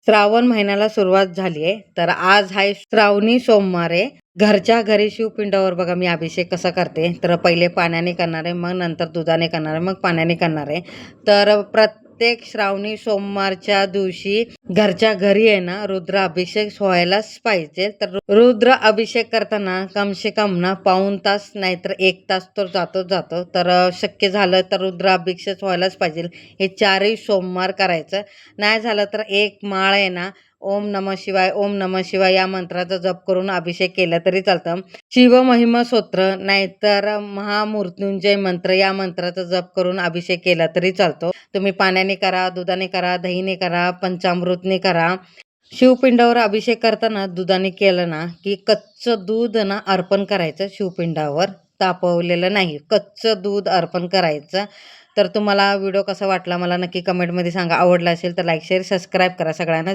श्रावण महिन्याला सुरुवात झाली आहे. तर आज आहे श्रावणी सोमवार आहे. घरच्या घरी शिवपिंडावर बघा मी अभिषेक कसा करते. तर पहिले पाण्याने करणार आहे, मग नंतर दुधाने करणार आहे, मग पाण्याने करणार आहे. तर प्रत्येक श्रावणी सोमवारच्या दिवशी घरच्या घरी आहे ना रुद्र अभिषेक व्हायलाच पाहिजे. तर रुद्र अभिषेक करताना कम से कम ना पाऊण तास नाहीतर 1 तास तर जातो. तर शक्य झालं तर रुद्र अभिषेक व्हायलाच पाहिजे. हे 4ही सोमवार करायचं. नाही झालं तर एक माळ आहे ना, ओम नमः शिवाय, ओम नमः शिवाय या मंत्राचा जप करून अभिषेक केला तरी चालतं. शिवमहिमा स्तोत्र नाहीतर महामृत्युंजय मंत्र या मंत्राचा जप करून अभिषेक केला तरी चालतो. तुम्ही पाण्याने करा, दुधाने करा, दहीने करा, पंचामृतने करा. शिवपिंडावर अभिषेक करताना दुधाने केलं ना की कच्चं दूध ना अर्पण करायचं शिवपिंडावर, तापवलेलं नाही. कच्चं दूध अर्पण करायचं. तर तुम्हाला व्हिडिओ कसा वाटला मला नक्की कमेंटमध्ये सांगा. आवडला असेल तर लाईक, शेअर, सबस्क्राईब करा. सगळ्यांना